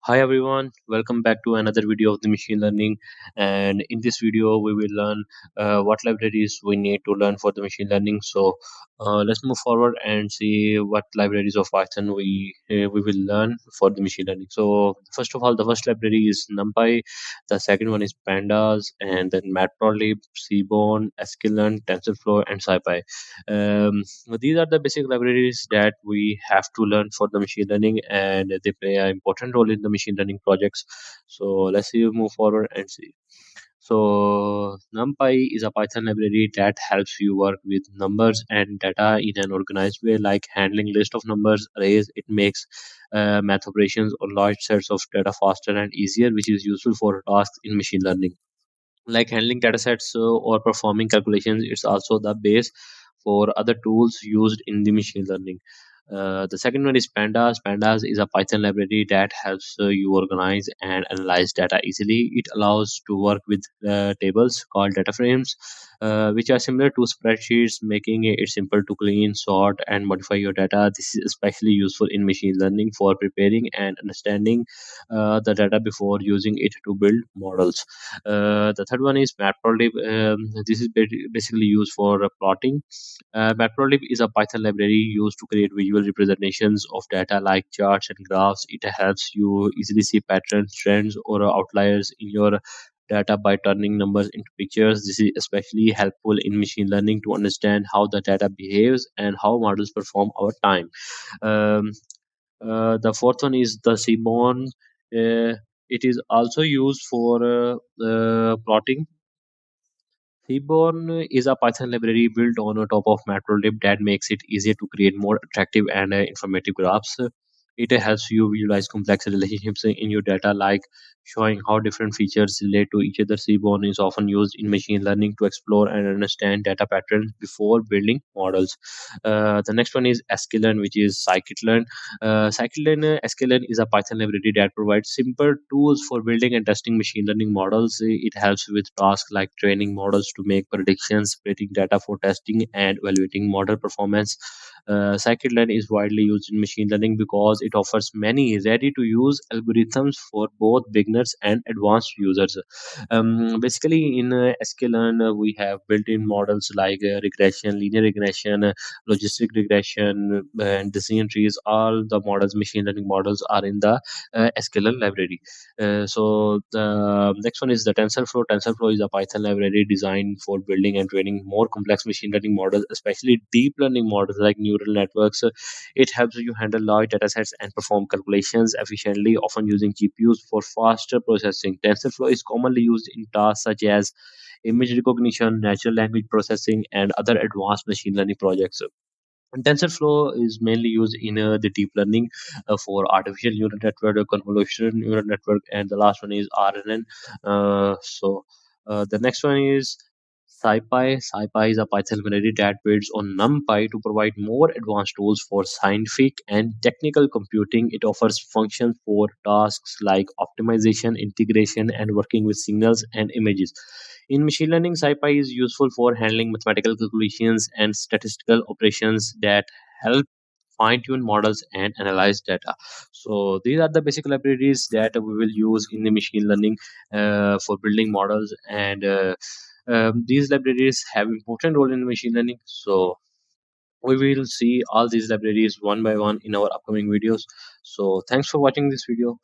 Hi everyone, welcome back to another video of the machine learning. And in this video, we will learn what libraries we need to learn for the machine learning. Let's move forward and see what libraries of Python we will learn for the machine learning. So first of all, the first library is NumPy, the second one is Pandas, and then Matplotlib, Seaborn, Scikit-learn, TensorFlow, and SciPy. These are the basic libraries that we have to learn for the machine learning, and they play an important role in the machine learning projects. So let's see move forward and see. So NumPy is a Python library that helps you work with numbers and data in an organized way, like handling list of numbers, arrays. It makes math operations on large sets of data faster and easier, which is useful for tasks in machine learning like handling datasets or performing calculations. It's also the base for other tools used in the machine learning. The second one is Pandas. Pandas is a Python library that helps you organize and analyze data easily. It allows to work with tables called data frames, which are similar to spreadsheets, making it simple to clean, sort, and modify your data. This is especially useful in machine learning for preparing and understanding the data before using it to build models. The third one is Matplotlib. This is basically used for plotting. Matplotlib is a Python library used to create visual representations of data like charts and graphs. It helps you easily see patterns, trends, or outliers in your data by turning numbers into pictures. This is especially helpful in machine learning to understand how the data behaves and how models perform over time. Um, the fourth one is the Seaborn. It is also used for plotting. Seaborn is a Python library built on top of Matplotlib that makes it easier to create more attractive and informative graphs. It helps you visualize complex relationships in your data, like showing how different features relate to each other. Seaborn is often used in machine learning to explore and understand data patterns before building models. The next one is Sklearn, which is Scikit-learn. Sklearn is a Python library that provides simple tools for building and testing machine learning models. It helps with tasks like training models to make predictions, splitting data for testing, and evaluating model performance. Scikit-learn is widely used in machine learning because it offers many ready-to-use algorithms for both beginners and advanced users. Basically, in sklearn, we have built-in models like regression, linear regression, logistic regression, and decision trees. All the models, machine learning models, are in the sklearn library. So the next one is the TensorFlow. TensorFlow is a Python library designed for building and training more complex machine learning models, especially deep learning models like neural networks. It helps you handle large data sets and perform calculations efficiently, often using GPUs for faster processing. TensorFlow is commonly used in tasks such as image recognition, natural language processing, and other advanced machine learning projects. And TensorFlow is mainly used in the deep learning for artificial neural network, convolutional neural network, and the last one is RNN. The next one is SciPy. SciPy is a Python library that builds on NumPy to provide more advanced tools for scientific and technical computing. It offers functions for tasks like optimization, integration, and working with signals and images. In machine learning, SciPy is useful for handling mathematical calculations and statistical operations that help fine tune models and analyze data. So, these are the basic libraries that we will use in the machine learning for building models, and these libraries have important role in machine learning. So, we will see all these libraries one by one in our upcoming videos. So, thanks for watching this video.